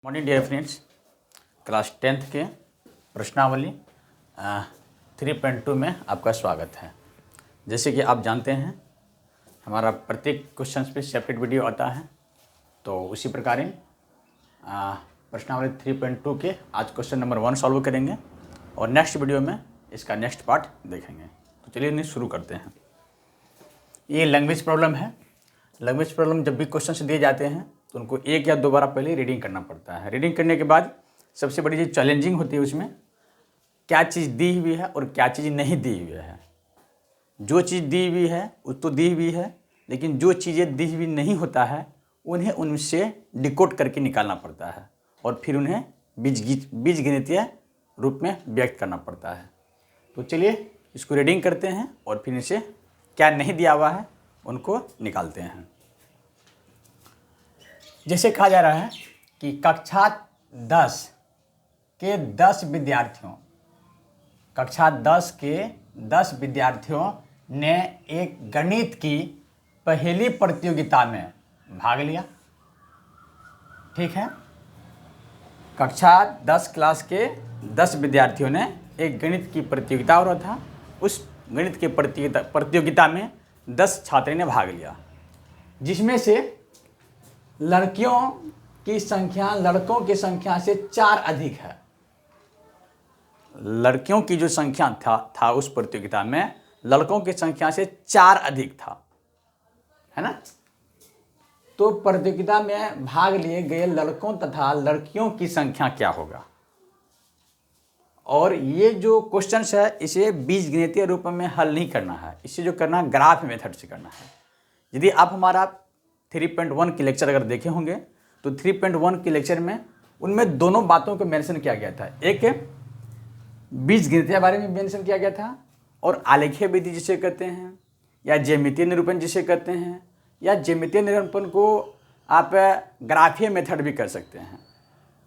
Morning dear friends, class 10th के प्रश्नावली 3.2 में आपका स्वागत है। जैसे कि आप जानते हैं हमारा प्रत्येक क्वेश्चन पे सेपरेट वीडियो आता है, तो उसी प्रकार प्रश्नावली 3.2 के आज क्वेश्चन नंबर 1 सॉल्व करेंगे और नेक्स्ट वीडियो में इसका नेक्स्ट पार्ट देखेंगे। तो चलिए इन्हें शुरू करते हैं। ये लैंग्वेज प्रॉब्लम है। लैंग्वेज प्रॉब्लम जब भी क्वेश्चन दिए जाते हैं तो उनको एक या दो बार पहले रीडिंग करना पड़ता है। रीडिंग करने के बाद सबसे बड़ी चीज़ चैलेंजिंग होती है उसमें क्या चीज़ दी हुई है और क्या चीज़ नहीं दी हुई है। जो चीज़ दी हुई है वो तो दी हुई है, लेकिन जो चीज़ें दी हुई नहीं होता है उन्हें उनसे डिकोड करके निकालना पड़ता है और फिर उन्हें बीजगणितीय रूप में व्यक्त करना पड़ता है। तो चलिए इसको रीडिंग करते हैं और फिर इसे क्या नहीं दिया हुआ है उनको निकालते हैं। जैसे कहा जा रहा है कि कक्षा 10 के 10 विद्यार्थियों ने एक गणित की पहेली प्रतियोगिता में भाग लिया। ठीक है, कक्षा 10 क्लास के 10 विद्यार्थियों ने एक गणित की प्रतियोगिता हो रहा था। उस गणित के प्रतियोगिता में 10 छात्रों ने भाग लिया, जिसमें से लड़कियों की संख्या लड़कों की संख्या से 4 अधिक है। लड़कियों की जो संख्या था उस प्रतियोगिता में लड़कों की संख्या से 4 अधिक था, है ना। तो प्रतियोगिता में भाग लिए गए लड़कों तथा लड़कियों की संख्या क्या होगा। और ये जो क्वेश्चन है इसे बीजगणितीय रूप में हल नहीं करना है, इसे जो करना है ग्राफ मेथड से करना है। यदि आप हमारा 3.1 के लेक्चर अगर देखे होंगे तो 3.1 के लेक्चर में उनमें दोनों बातों को मेंशन किया गया था। एक बीजगणितीय बारे में मेंशन किया गया था और आलेखीय विधि जिसे कहते हैं या ज्यामितीय निरूपण जिसे कहते हैं, या ज्यामितीय निरूपण को आप ग्राफीय मेथड भी कर सकते हैं।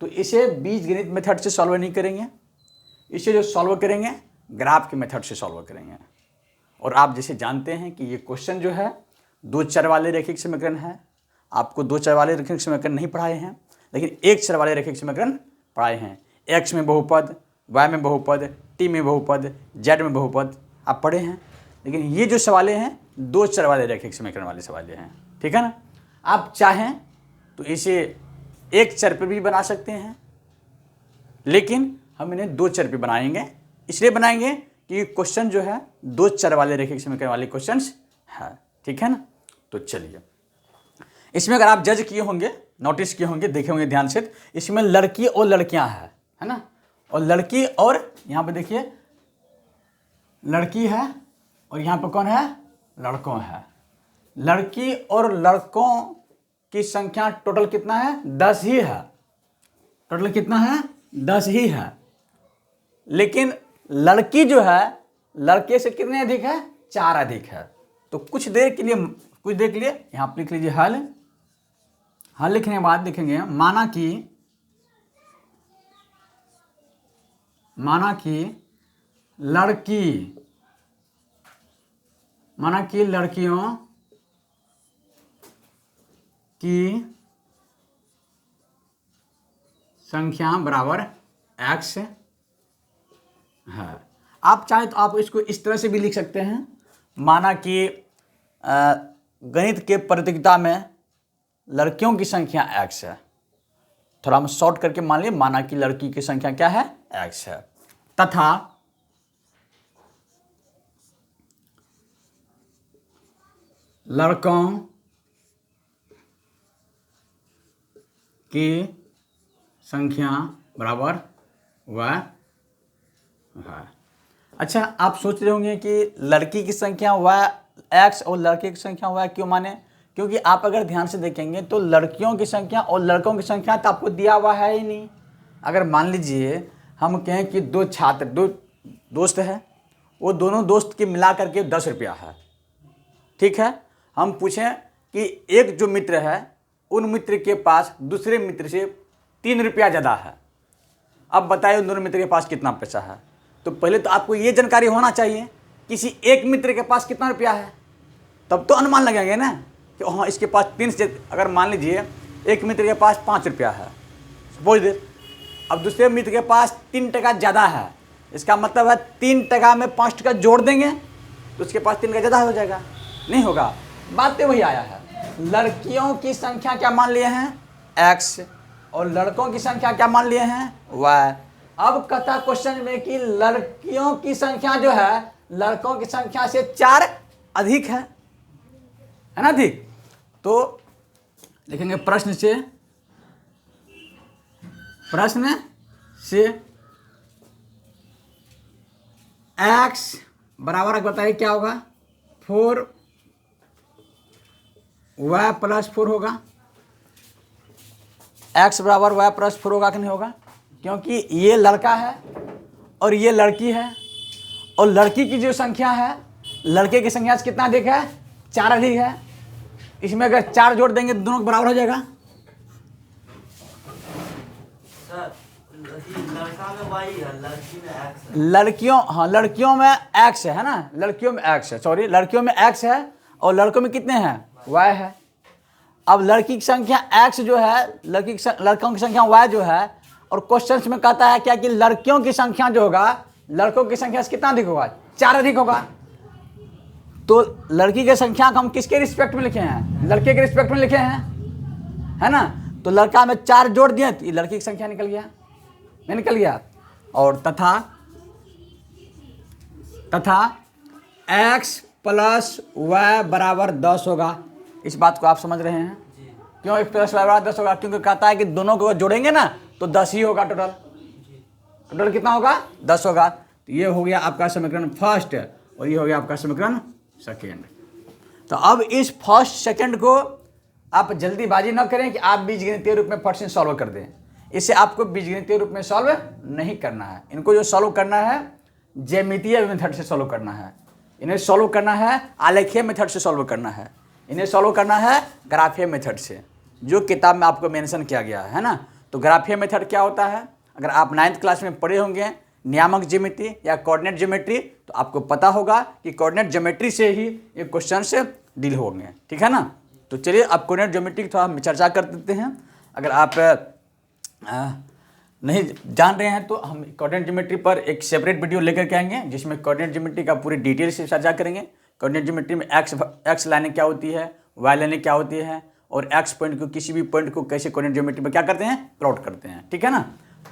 तो इसे बीजगणित मेथड से सॉल्व नहीं करेंगे, इसे जो सॉल्व करेंगे ग्राफ के मेथड से सॉल्व करेंगे। और आप जैसे जानते हैं कि ये क्वेश्चन जो है 2 चर वाले रैखिक समीकरण है। आपको 2 चर वाले रैखिक समीकरण नहीं पढ़ाए हैं, लेकिन 1 चर वाले रैखिक समीकरण पढ़ाए हैं। x में बहुपद, y में बहुपद, t में बहुपद, z में बहुपद आप पढ़े हैं। लेकिन ये जो सवाले हैं 2 चर वाले रैखिक समीकरण वाले सवाले हैं। ठीक है ना। आप चाहें तो इसे 1 चर पर भी बना सकते हैं, लेकिन हम इन्हें 2 चर पर बनाएंगे। इसलिए बनाएंगे कि क्वेश्चन जो है 2 चर वाले रैखिक समीकरण वाले क्वेश्चन है। ठीक है ना। तो चलिए, इसमें अगर आप जज किए होंगे, नोटिस किए होंगे, देखे होंगे ध्यान से, इसमें लड़की और लड़कियां हैं, है ना। और लड़की और यहां पे देखिए लड़की है और यहां पे कौन है, लड़कों है। लड़की और लड़कों की संख्या टोटल कितना है, 10 ही है। टोटल कितना है, 10 ही है। लेकिन लड़की जो है लड़के से कितने अधिक है, 4 अधिक है। तो कुछ देर के लिए यहां पर लिख लीजिए हल। हल लिखने के बाद देखेंगे माना कि लड़कियों की संख्या बराबर x है। आप चाहे तो आप इसको इस तरह से भी लिख सकते हैं, माना कि गणित के प्रतियोगिता में लड़कियों की संख्या x है। थोड़ा हम शॉर्ट करके मान लिए, माना कि लड़की की संख्या क्या है, x है, तथा लड़कों की संख्या बराबर y है। अच्छा, आप सोच रहे होंगे कि लड़की की संख्या x और लड़के की संख्या y क्यों माने। क्योंकि आप अगर ध्यान से देखेंगे तो लड़कियों की संख्या और लड़कों की संख्या तो आपको दिया हुआ है ही नहीं। अगर मान लीजिए हम कहें कि 2 दोस्त हैं, वो दोनों दोस्त के मिला करके 10 रुपया है। ठीक है, हम पूछें कि एक जो मित्र है उन मित्र के पास दूसरे मित्र से 3 रुपया ज़्यादा है। अब बताइए उन दोनों मित्र के पास कितना पैसा है। तो पहले तो आपको ये जानकारी होना चाहिए किसी एक मित्र के पास कितना रुपया है, तब तो अनुमान लगेंगे ना कि हाँ इसके पास 3 से, अगर मान लीजिए एक मित्र के पास 5 रुपया है सपोज दे। अब दूसरे मित्र के पास 3% ज़्यादा है, इसका मतलब है 3% में 5% जोड़ देंगे तो उसके पास 3% ज़्यादा हो जाएगा, नहीं होगा। बात तो वही आया है, लड़कियों की संख्या क्या मान लिए हैं x और लड़कों की संख्या क्या मान लिए हैं y। अब कहता क्वेश्चन में कि लड़कियों की संख्या जो है लड़कों की संख्या से 4 अधिक है ना अधिक। तो लिखेंगे प्रश्न से x बराबर बताइए क्या होगा 4y + 4 होगा। x बराबर y + 4 होगा कि नहीं होगा, क्योंकि ये लड़का है और ये लड़की है और लड़की की जो संख्या है लड़के की संख्या से कितना अधिक है 4 अधिक है। इसमें अगर 4 जोड़ देंगे तो दोनों के बराबर हो जाएगा। लड़का में y है, लड़की में x है। लड़कियों में x है ना, लड़कियों में x है, सॉरी लड़कियों में x है और लड़कों में कितने हैं y है। अब लड़की की संख्या x जो है लड़कों की संख्या y जो है, और क्वेश्चन में कहता है क्या कि लड़कियों की संख्या जो होगा लड़कों की संख्या से कितना अधिक होगा 4 अधिक होगा। तो लड़की की संख्या को हम किसके रिस्पेक्ट में लिखे हैं लड़के के रिस्पेक्ट में लिखे हैं, है ना। तो लड़का में 4 जोड़ दिए तो ये लड़की की संख्या निकल गया, नहीं निकल गया। और तथा x + y बराबर 10 होगा। इस बात को आप समझ रहे हैं क्यों x + y बराबर 10 होगा, क्योंकि कहता है कि दोनों को जोड़ेंगे ना तो 10 ही होगा। टोटल कितना होगा 10 होगा। तो ये हो गया आपका समीकरण फर्स्ट और ये हो गया आपका समीकरण सेकेंड। तो अब इस फर्स्ट सेकेंड को आप जल्दीबाजी न करें कि आप बीजगणितीय रूप में फट से सॉल्व कर दें। इसे आपको बीजगणितीय रूप में सॉल्व नहीं करना है, इनको जो सॉल्व करना है ज्यामितीय मेथड से सॉल्व करना है, इन्हें सॉल्व करना है आलेखीय मेथड से सॉल्व करना है, इन्हें सॉल्व करना है ग्राफीय मेथड से, जो किताब में आपको मेंशन किया गया है ना। तो ग्राफीय मेथड क्या होता है, अगर आप 9th क्लास में पढ़े होंगे नियामक ज्योमेट्री या कोऑर्डिनेट ज्योमेट्री तो आपको पता होगा कि कोऑर्डिनेट ज्योमेट्री से ही ये क्वेश्चन से डील होंगे, ठीक है ना। तो चलिए अब कोऑर्डिनेट ज्योमेट्री की थोड़ा हम चर्चा कर देते हैं। अगर आप नहीं जान रहे हैं तो हम कोऑर्डिनेट ज्योमेट्री पर एक सेपरेट वीडियो लेकर के आएंगे जिसमें कोऑर्डिनेट ज्योमेट्री का पूरी डिटेल से चर्चा करेंगे। कोऑर्डिनेट ज्योमेट्री में एक्स लाइनें क्या होती है, वाई लाइनें क्या होती है और एक्स पॉइंट को किसी भी पॉइंट को कैसे कोऑर्डिनेट ज्योमेट्री में क्या करते हैं प्लॉट करते हैं, ठीक है ना।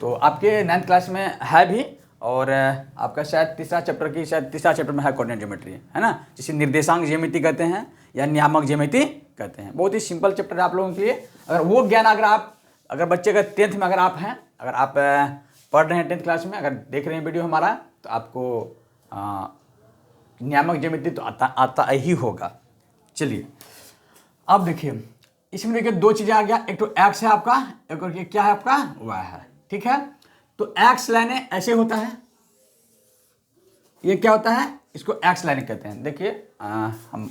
तो आपके 9th क्लास में है भी, और आपका शायद तीसरा चैप्टर में है कोऑर्डिनेट ज्योमेट्री, है ना, जिसे निर्देशांक ज्यामिति कहते हैं या नियामक ज्यामिति कहते हैं। बहुत ही सिंपल चैप्टर है आप लोगों के लिए। अगर वो ज्ञान अगर बच्चे का 10th में अगर आप पढ़ रहे हैं 10th क्लास में, अगर देख रहे हैं वीडियो हमारा तो आपको नियामक ज्यामिति तो आता ही होगा। चलिए अब देखिए इसमें देखिए 2 चीज़ें आ गया, एक तो x है आपका, एक और क्या है आपका y है, ठीक है। तो x लाइनें ऐसे होता है, ये क्या होता है इसको x लाइनें कहते हैं। देखिए हम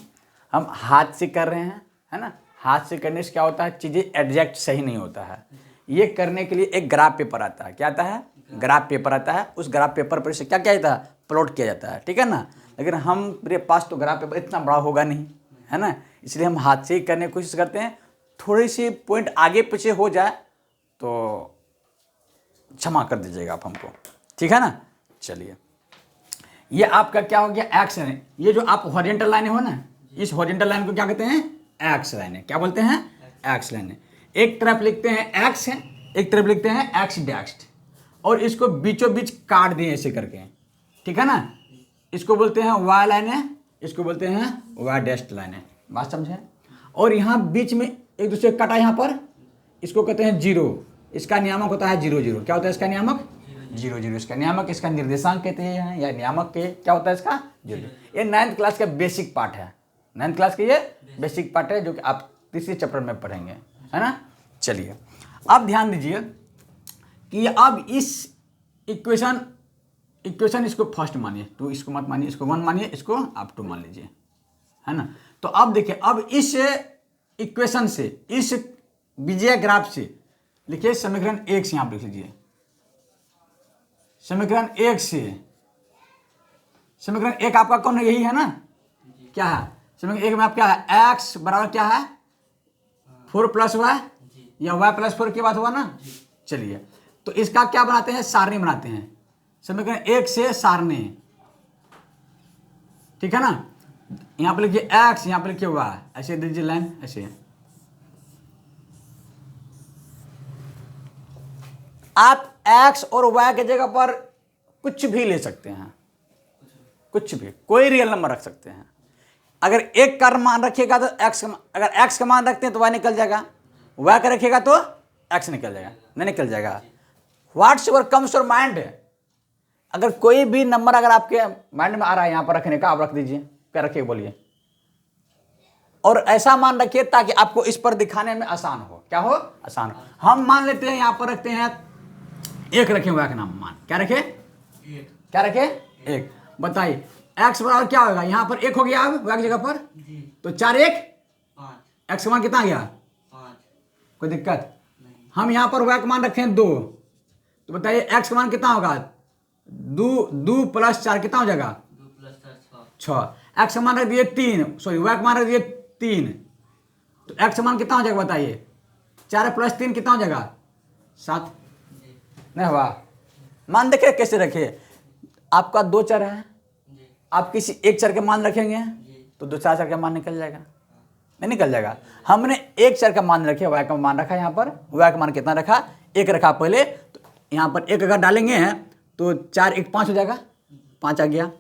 हाथ से कर रहे हैं, है ना, हाथ से करने से क्या होता है चीज़ें एग्जैक्ट सही नहीं होता है। ये करने के लिए एक ग्राफ पेपर आता है, क्या आता है ग्राफ पेपर आता है, उस ग्राफ पेपर पर से क्या किया जाता है प्लॉट किया जाता है, ठीक है ना। लेकिन हमारे पास तो ग्राफ पेपर इतना बड़ा होगा नहीं, है ना, इसलिए हम हाथ से ही करने की कोशिश करते हैं। थोड़ी सी पॉइंट आगे पीछे हो जाए तो क्षमा कर दीजिएगा आप हमको, ठीक है ना। चलिए ये आपका क्या हो गया एक्स है, ये जो आप हॉरिजॉन्टल लाइन हो ना, इस हॉरिजॉन्टल लाइन को क्या कहते हैं एक्स लाइन है, क्या बोलते हैं एक्स लाइन है। एक तरफ लिखते हैं एक्स है, एक तरफ लिखते हैं एक्स डैश्ड, और इसको बीचों बीच काट दिए ऐसे करके, ठीक है ना। इसको बोलते हैं वाई लाइन है, इसको बोलते हैं वाई डैश्ड लाइन है, बात समझे। और यहाँ बीच में एक दूसरे कटा यहाँ पर, इसको कहते हैं जीरो, इसका नियामक होता है 0 0। क्या होता है इसका नियामक 0 0, इसका नियामक, इसका निर्देशांक कहते हैं या नियामक के क्या होता है इसका 0। ये 9th क्लास का बेसिक पार्ट है, 9th क्लास का ये बेसिक पार्ट है जो कि आप तीसरे चैप्टर में पढ़ेंगे, है ना। चलिए अब ध्यान दीजिए कि अब इस इक्वेशन इसको फर्स्ट मानिए, तो इसको मत मानिए, इसको 1 मानिए, इसको आप 2 मान लीजिए, है ना। तो अब देखिए अब इस इक्वेशन से, इस बीजीय ग्राफ से लिखिए समीकरण 1 से, आप लिख लीजिए समीकरण 1 से। समीकरण 1 आपका कौन है, यही है ना, क्या है समीकरण 1 में आप क्या है x बराबर क्या है 4 + y या y + 4 की बात हुआ ना। चलिए, तो इसका क्या बनाते हैं, सारणी बनाते हैं। समीकरण 1 से सारणी, ठीक है ना। यहां पर लिखिए x, यहां पर लिखिए y, ऐसे दीजिए लाइन ऐसे। आप x और y की जगह पर कुछ भी ले सकते हैं, कुछ भी, कोई रियल नंबर रख सकते हैं। अगर एक का मान रखिएगा तो x, अगर x का मान रखते हैं तो y निकल जाएगा, y का रखिएगा तो x निकल जाएगा, नहीं निकल जाएगा। What's your comes your mind, अगर कोई भी नंबर अगर आपके माइंड में आ रहा है यहां पर रखने का, आप रख दीजिए। क्या रखिए बोलिए, और ऐसा मान रखिए ताकि आपको इस पर दिखाने में आसान हो। क्या हो, आसान हो। हम मान लेते हैं यहां पर रखते हैं 1 रखें, y का नाम मान क्या रखे, क्या रखे 1। बताइए x बराबर क्या होगा, यहां पर 1 हो गया अब y की जगह पर, तो 4 1 5, x का मान कितना गया 5, कोई दिक्कत। हम यहां पर y का मान रखें 2, तो बताइए x का मान कितना होगा, 2 प्लस 4 कितना हो जाएगा 2 + 4 6। x का मान रख दिए 3, सॉरी y का मान रख दिए 3, तो x का मान कितना हो जाएगा बताइए, 4 + 3 कितना हो जाएगा 7, नहीं हुआ। मान देखिए कैसे रखे, आपका 2 चर है, आप किसी एक चर के मान रखेंगे तो 2 4 चर का मान निकल जाएगा, नहीं निकल जाएगा। हमने 1 चर का मान रखे, y का मान रखा, यहाँ पर y का मान कितना रखा 1 रखा पहले, तो यहाँ पर 1 अगर डालेंगे तो 4 1 5 हो जाएगा, 5 आ गया।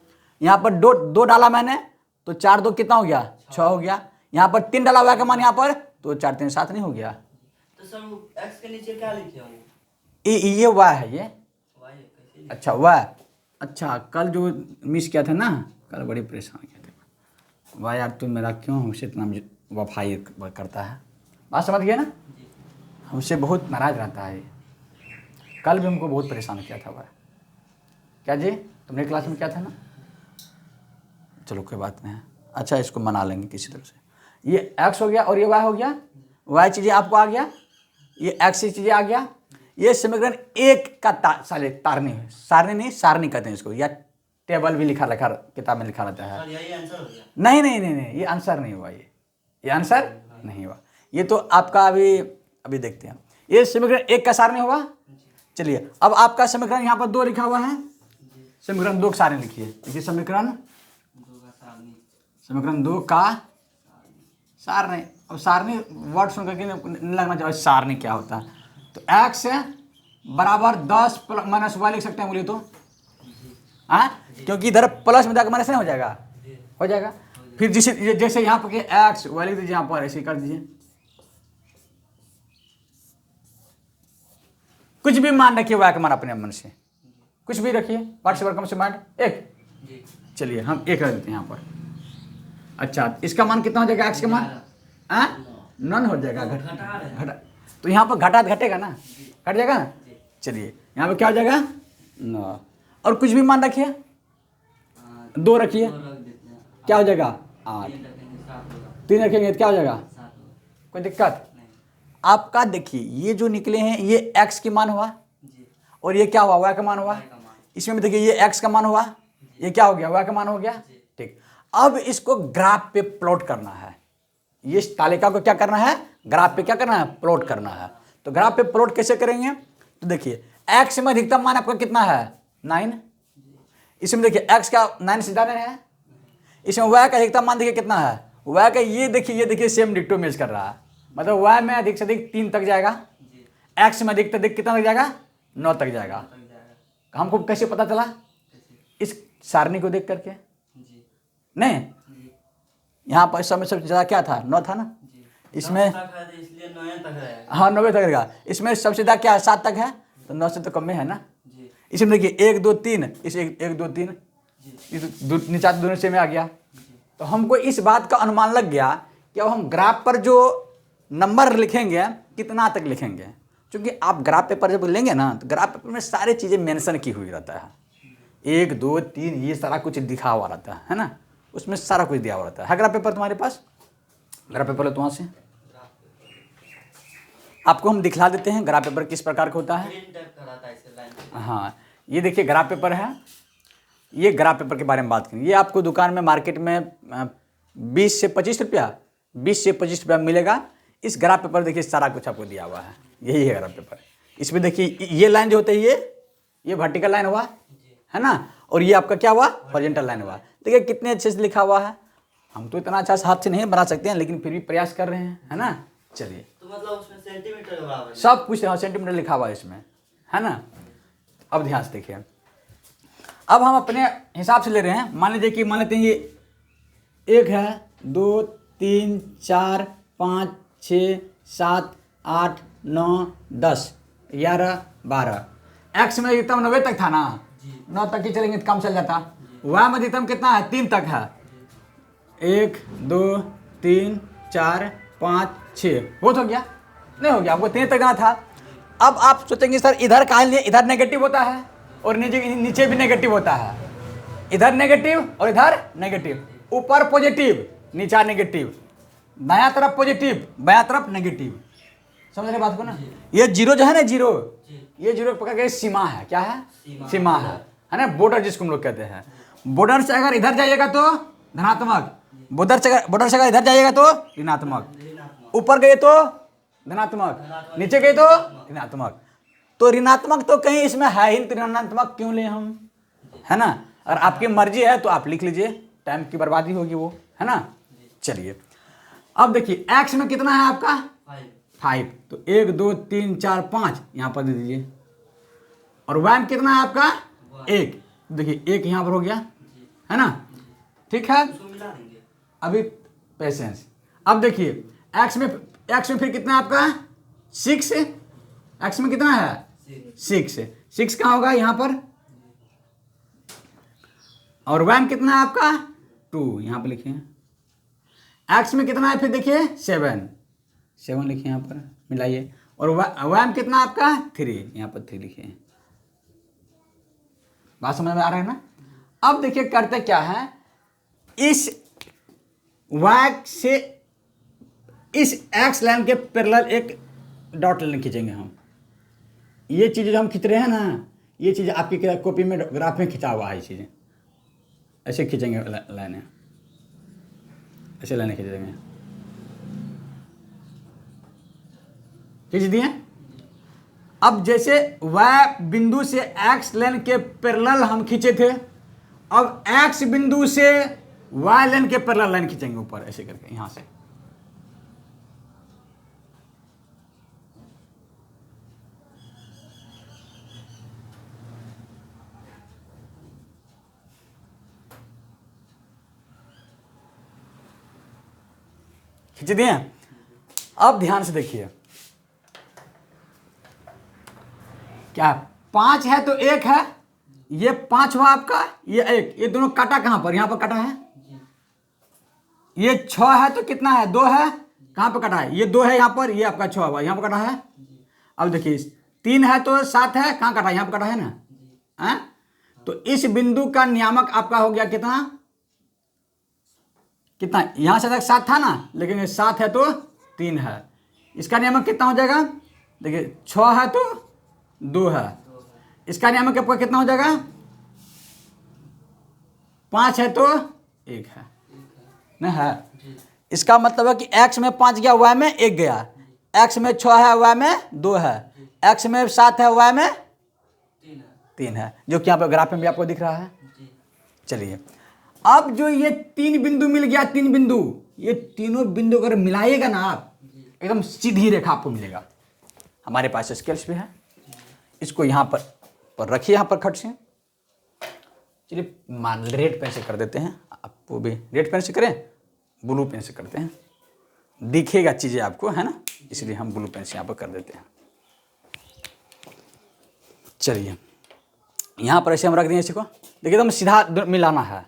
यहाँ पर 2 डाला मैंने तो 4 2 कितना हो गया 6 हो गया। यहाँ पर 3 डाला y का मान यहाँ पर, तो 4 3 7 नहीं हो गया। तो सर x के नीचे क्या लिखे होंगे, ये y है, ये y है, कैसे अच्छा y, अच्छा कल जो मिस किया था ना, कल बड़ी परेशान किया था। वाह यार तुम मेरा क्यों हमसे इतना वफाई करता है, बात समझ गया ना, हमसे बहुत नाराज रहता है। कल भी हमको बहुत परेशान किया था वह, क्या जी तुमने क्लास में किया था ना, चलो कोई बात नहीं है, अच्छा इसको मना लेंगे किसी तरह से। ये x हो गया और ये y हो गया, y चीज़ें आपको आ गया, ये x चीज़ें आ गया। ये समीकरण 1 का तारनी है, सारणी नहीं सारणी कहते हैं इसको, या टेबल भी लिखा रखा किताब में लिखा रहता है। यही आंसर हो गया, नहीं नहीं नहीं नहीं, ये आंसर नहीं हुआ, ये आंसर नहीं हुआ, ये तो आपका अभी देखते हैं। ये समीकरण 1 का सारणी हुआ। चलिए अब आपका समीकरण यहाँ पर 2 लिखा हुआ है, समीकरण 2 का सारणी लिखिए। देखिए समीकरण 2 का सारणी, अब सारणी वर्ड सुन करके नहीं लगना चाहिए सारणी क्या होता है। तो x बराबर 10 + -y लिख सकते हैं, बोलिए तो हाँ, क्योंकि इधर प्लस में जाकर माइनस नहीं हो जाएगा, हो जाएगा। फिर जैसे यहाँ पर x y लिख दीजिए, यहाँ पर ऐसे कर दीजिए, कुछ भी मान रखिए y का मान अपने मन से, कुछ भी रखिए, व्हाट्स योर कम से मान 1। चलिए हम 1 रख देते हैं यहाँ पर। अच्छा इसका मान कितना हो जाएगा, x का मान नन हो जाएगा, घटा, तो यहाँ पर घटा घटेगा ना, घट जाएगा ना। चलिए यहाँ पे क्या हो जाएगा 9, और कुछ भी मान रखिए 2 रखिए, क्या हो जाएगा 8, 3 रखेंगे तो क्या हो जाएगा, कोई दिक्कत आपका। देखिए ये जो निकले हैं ये x की मान हुआ, और ये क्या हुआ y का मान हुआ। इसमें भी देखिए ये x का मान हुआ, ये क्या हो गया y का मान हो गया, ठीक। अब इसको ग्राफ पे प्लॉट करना है, ये तालिका को क्या करना है, ग्राफ पे क्या करना है, प्लॉट करना है। तो ग्राफ पे प्लॉट कैसे करेंगे, तो देखिए x में अधिकतम मान आपका कितना है 9, इसमें देखिए x का 9 से ज़्यादा है, इसमें y का अधिकतम मान देखिए कितना है, y का ये देखिए सेम डिक्टो मैच कर रहा है, मतलब y में अधिक से अधिक 3 तक जाएगा, x में अधिक से अधिक कितना तक जाएगा 9 तक जाएगा। हमको कैसे पता चला, इस सारणी को देख करके, नहीं यहाँ पर सबसे ज़्यादा क्या था 9 था ना, इसमें इसलिए 9 तक रहेगा, हाँ 90 तक रहेगा। इसमें सबसे ज़्यादा क्या है 7 तक है, तो 9 से तो कम में है ना। इसमें देखिए 1 2 3, इस 1 2 3 नीचा दोनों से में आ गया। तो हमको इस बात का अनुमान लग गया कि अब हम ग्राफ पर जो नंबर लिखेंगे कितना तक लिखेंगे, क्योंकि आप ग्राफ पेपर जब लेंगे ना तो ग्राफ पेपर में सारी चीज़ें मेंशन की हुई रहता है, 1 2 3 ये सारा कुछ दिखा हुआ रहता है ना, उसमें सारा कुछ दिया हुआ रहता है ग्राफ पेपर तुम्हारे पास, ग्राफ पेपर है तो वहाँ से आपको हम दिखला देते हैं ग्राफ पेपर किस प्रकार का होता है। हाँ ये देखिए ग्राफ पेपर है, ये ग्राफ पेपर के बारे में बात करें। ये आपको दुकान में मार्केट में 20 से 25 रुपया, 20 से 25 रुपया मिलेगा। इस ग्राफ पेपर देखिए सारा कुछ आपको दिया हुआ है, यही है ग्राफ पेपर। इसमें देखिए ये लाइन जो होते हैं ये वर्टिकल लाइन हुआ, है ना, और ये आपका क्या हुआ, हॉरिजॉन्टल लाइन हुआ। देखिए कितने अच्छे से लिखा हुआ है। हम तो इतना अच्छा हाथ से नहीं बना सकते हैं, लेकिन फिर भी प्रयास कर रहे हैं, है ना। चलिए, तो मतलब उसमें सेंटीमीटर का बराबर है। सब कुछ सेंटीमीटर लिखा हुआ है इसमें, है ना। अब ध्यान से देखिए, अब हम अपने हिसाब से ले रहे हैं। मान लीजिए कि मान लेते हैं ये 1 है, 2 3 4 5 6 7 8 9 10 11 12। एक्स में अधिकतम 90 तक था ना, 9 तक ही चलेंगे तो काम चल जाता। वाई में अधिकतम कितना है, 3 तक है। 1 2 3 4 5 6 बहुत हो गया, नहीं हो गया, आपको 3 तक जाना था। अब आप सोचेंगे सर इधर कहाँ लिए, इधर नेगेटिव होता है और नीचे भी नेगेटिव होता है। इधर नेगेटिव और इधर नेगेटिव, ऊपर पॉजिटिव नीचा नेगेटिव, दायां तरफ पॉजिटिव बायां तरफ नेगेटिव। समझ रहे बात को ना। ये जीरो जो है ना, जीरो, ये जीरो पकड़ के सीमा है। क्या है, सीमा है ना, बॉर्डर जिसको हम लोग कहते हैं। बॉर्डर से अगर इधर जाइएगा तो धनात्मक, बॉर्डर से अगर इधर जाइएगा तो ऋणात्मक, ऊपर गए तो धनात्मक, नीचे गए तो ऋणात्मक। तो ऋणात्मक तो कहीं इसमें है ही, ऋणात्मक क्यों ले हम, है ना। अगर आपकी मर्जी है तो आप लिख लीजिए, टाइम की बर्बादी होगी वो, है ना। चलिए, अब देखिए एक्स में कितना है आपका 5, तो 1 2 3 4 5 यहाँ पर दे दीजिए। और वाई में कितना है आपका 1, देखिए 1 यहाँ पर हो गया, है ना, ठीक है। उसको मिला देंगे। अभी पेशेंस। अब देखिए एक्स में फिर कितना है आपका 6, एक्स में कितना है 6 कहाँ होगा यहाँ पर, और वाई में कितना है आपका 2, यहाँ पर लिखिए। एक्स में कितना है फिर देखिए 7 लिखिए यहाँ पर, मिलाइए। और वाई में कितना आपका 3, यहाँ पर 3 लिखिए। बात समझ में आ रहा है ना। अब देखिए करते क्या है, इस वाई से इस एक्स लाइन के पैरेलल एक डॉट लाइन खींचेंगे हम। ये चीज़ जो हम खींच रहे हैं ना, ये चीज़ आपकी कॉपी में ग्राफ में खिंचा हुआ है। ये चीज़ें ऐसे खींचेंगे, लाइनें ऐसे लाइनें खींचेंगे, खींच दिए। अब जैसे y बिंदु से x लाइन के पैरेलल हम खींचे थे, अब x बिंदु से y लाइन के पैरेलल लाइन खींचेंगे ऊपर ऐसे करके, यहां से। खींच दिए। अब ध्यान से देखिए, क्या 5 है तो 1 है, ये 5 हुआ आपका, ये 1, ये दोनों काटा कहां पर, यहां पर काटा है। ये 6 है तो कितना है 2 है, कहां पर काटा है, ये 2 है यहां पर, ये आपका 6 हुआ, यहां पर काटा है। अब देखिए 3 है तो 7 है, कहां काटा है, यहां पर काटा है ना, है? तो इस बिंदु का नियामक आपका हो गया कितना, यहां से तक 7 था ना, लेकिन ये 7 है तो 3 है, इसका नियामक कितना हो जाएगा, देखिए 6 है तो 2 है, इसका नियामक आपका कितना हो जाएगा, 5 है तो 1 है, नहीं है। इसका मतलब है कि x में 5 गया, y में 1 गया, x में 6 है, y में 2 है, x में 7 है, y में 3 है, जो कि यहाँ पर ग्राफ में भी आपको दिख रहा है। चलिए, अब जो ये 3 बिंदु मिल गया, 3 बिंदु, ये तीनों बिंदु अगर मिलाइएगा ना आप, एकदम सीधी रेखा आपको मिलेगा। हमारे पास स्केल्स भी है, इसको यहाँ पर रखिए, यहाँ पर खट से। चलिए मान रेड पेन से कर देते हैं, आपको भी रेड पेन से करें, ब्लू पेन से करते हैं, दिखेगा चीज़ें आपको, है ना, इसलिए हम ब्लू पेन से यहाँ पर कर देते हैं। चलिए यहाँ पर ऐसे हम रख देंगे, इसी को देखिए एकदम सीधा मिलाना है,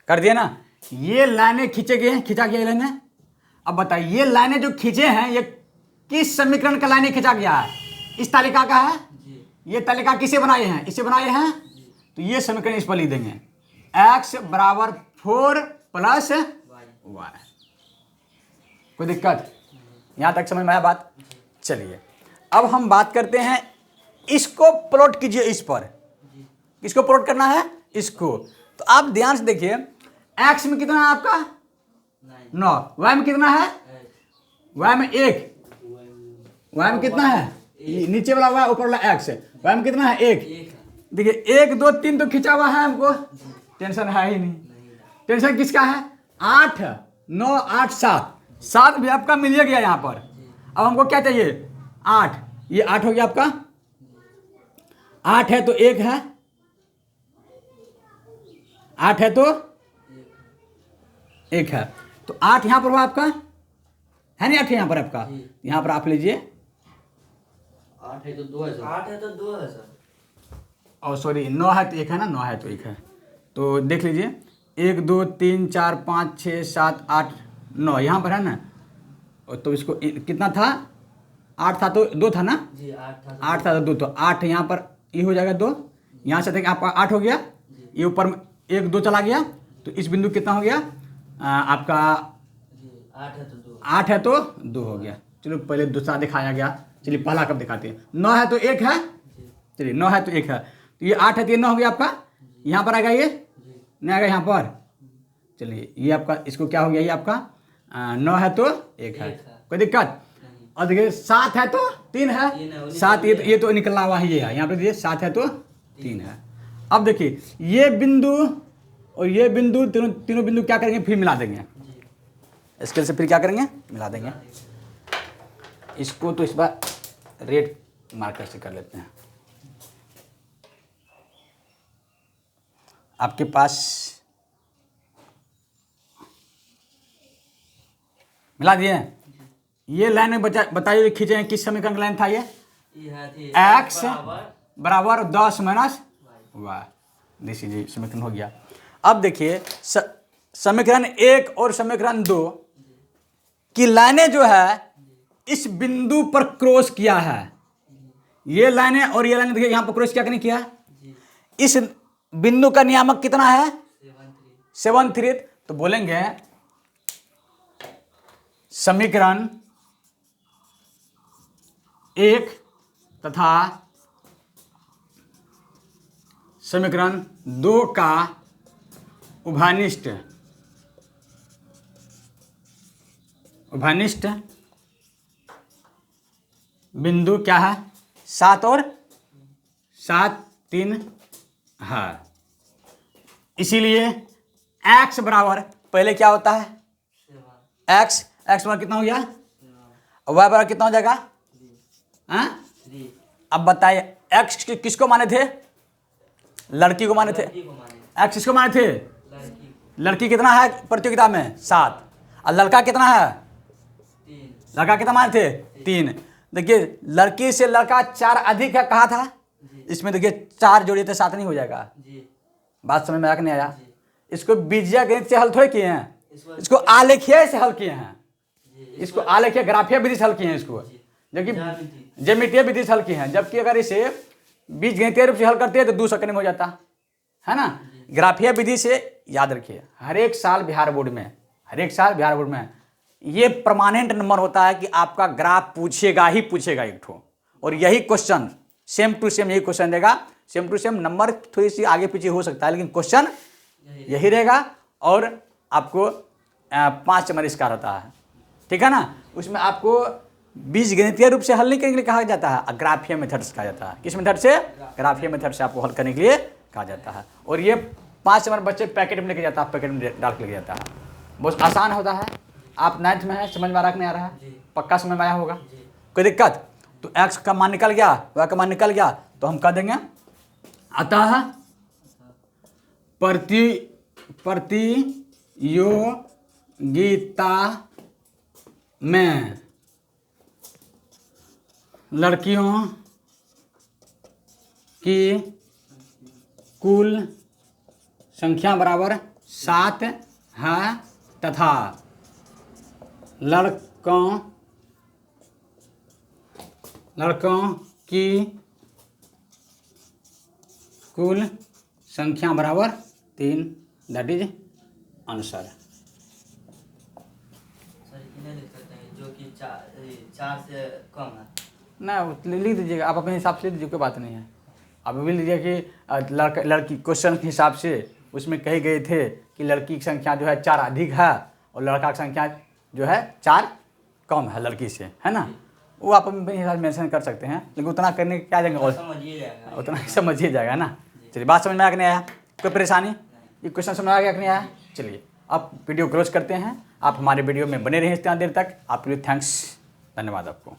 कर दिया ना। ये लाइनें खींचे गए, खींचा गया लाइनें। अब बताइए ये लाइनें जो खींचे हैं, ये किस समीकरण का लाइनें खींचा गया है, इस तालिका का है। ये तालिका किसे बनाए हैं, इसे बनाए हैं, तो ये समीकरण इस पर लिख देंगे, x बराबर 4 + y। कोई दिक्कत, यहां तक समझ में आया बात। चलिए अब हम बात करते हैं, इसको प्लॉट कीजिए, इस पर किसको प्लॉट करना है, इसको। तो आप ध्यान से देखिए, x में कितना है आपका 9, y में कितना है, y में 1, y में कितना है, नीचे वाला y ऊपर वाला x, y में कितना है 1। देखिए 1 2 3 तो खिंचा हुआ है, हमको टेंशन है ही नहीं। टेंशन किसका है, 8 9 8 7, 7 भी आपका मिल गया यहाँ पर। अब हमको क्या चाहिए, 8, ये 8 हो गया आपका, 8 है तो 1 है, 8 है तो 1 है, तो 8 यहाँ पर हुआ आपका, है नहीं 8 यहाँ पर आपका, यहाँ पर आप लीजिए 8 है तो 2 है सर। 8 है तो 2 है सर। और सॉरी 9 है तो 1 है ना, 9 है तो 1 है, तो देख लीजिए 1 2 3 4 5 6 7 8 9 यहाँ पर है ना। और तो इसको कितना था, 8 था तो 2 था ना, जी 8 था तो 2, तो 8 यहाँ पर ये हो जाएगा 2, यहाँ से देखिए आपका 8 हो गया, ये ऊपर में 1 2 चला गया, तो इस बिंदु कितना हो गया आपका, 8 है तो 2, 8 है तो 2 हो गया। चलो पहले दूसरा दिखाया गया, चलिए पहला कब दिखाते हैं, 9 है तो 1 है, चलिए 9 है तो 1 है, तो ये 8 है तो ये 9 हो गया आपका, यहाँ पर आएगा ये नहीं आएगा यहाँ पर। चलिए ये आपका, इसको क्या हो गया, ये आपका 9 है तो 1 है, कोई दिक्कत। और देखिए 7 है तो 3 है, 7 ये तो निकलना हुआ ही है, यहाँ पे देखिए 7 है तो 3 है। अब देखिए ये बिंदु और ये बिंदु तीनों बिंदु क्या करेंगे, फिर मिला देंगे, स्केल से फिर क्या करेंगे, मिला देंगे। इसको तो इस बार रेड मार्कर से कर लेते हैं। आपके पास मिला दिए, ये लाइन में बताइए खींचे किस समीकरण का लाइन था ये, x बराबर 10 माइनस वाई, दिस इज समीकरण हो गया। अब देखिए समीकरण 1 और समीकरण 2 की लाइनें जो है इस बिंदु पर क्रॉस किया है, ये लाइनें और ये लाइनें देखिए यहाँ पर क्रॉस क्या किया, इस बिंदु का नियामक कितना है 7 3, तो बोलेंगे समीकरण 1 तथा समीकरण 2 का उभयनिष्ठ बिंदु क्या है, 7 और 7 3 है। इसीलिए x बराबर पहले क्या होता है, x बराबर कितना हो गया, y बराबर कितना हो जाएगा, हाँ। अब बताइए x किसको माने थे, लड़की को माने थे, x किसको माने थे, लड़की कितना है प्रतियोगिता में 7, और लड़का कितना है, लड़का कितना माने थे 3। देखिए लड़की से लड़का 4 अधिक है, कहा था इसमें, देखिए 4 जोड़िए तो 7 नहीं हो जाएगा, बात समझ में आया कि नहीं आया। इसको बीजीय गणित से हल थोड़े किए हैं, इसको आलेखीय से हल किए हैं, इसको आलेखीय ग्राफीय विधि से हल किए हैं, इसको जबकि ज्यामितीय विधि से हल किए हैं। जबकि अगर इसे बीजगणितीय रूप से हल करते हैं तो 2 सेकंड में हो जाता है ना। ग्राफीय विधि से याद रखिए, हर एक साल बिहार बोर्ड में ये परमानेंट नंबर होता है कि आपका ग्राफ पूछेगा ही पूछेगा एक ठो, और यही क्वेश्चन सेम टू सेम यही क्वेश्चन देगा, सेम टू सेम, नंबर थोड़ी सी आगे पीछे हो सकता है लेकिन क्वेश्चन यही रहेगा। और आपको 5 नंबर इसका रहता है, ठीक है ना। उसमें आपको बीजगणितीय रूप से हल नहीं करने के लिए कहा जाता है, ग्राफीय मेथड से कहा जाता है। किस मेथड से, ग्राफीय मेथड से आपको हल करने के लिए कहा जाता है। और ये 5 नंबर बच्चे पैकेट में लेके जाता है, पैकेट में डाल के लेके जाता है, बहुत आसान होता है। आप 9th में है, समझ में आ रहा कि नहीं आ रहा है, पक्का समझ में आया होगा, कोई दिक्कत। तो x का मान निकल गया, y का मान निकल गया, तो हम कह देंगे अतः प्रतियोगिता में लड़कियों की कुल संख्या बराबर 7 है तथा लड़कों की कुल संख्या बराबर 3, दैट इज आंसर। जो कि 4 से कम है ना, लिख दीजिएगा आप अपने हिसाब से, लिख दीजिए, कोई बात नहीं है। आप भी लीजिए कि लड़की क्वेश्चन के हिसाब से उसमें कहे गए थे कि लड़की की संख्या जो है 4 अधिक है और लड़का की संख्या जो है 4 कम है लड़की से, है ना, वो आप अपने हिसाब से मेंशन कर सकते हैं, लेकिन उतना करने के क्या देंगे और समझिए जाएगा। उतना ही समझिए जाएगा ना। चलिए, बात समझ में आ के नहीं आया, कोई परेशानी, ये क्वेश्चन समझ में आ गया कि नहीं आया? चलिए अब वीडियो क्लोज करते हैं। आप हमारे वीडियो में बने रहें इतना देर तक। आपके लिए थैंक्स, धन्यवाद आपको।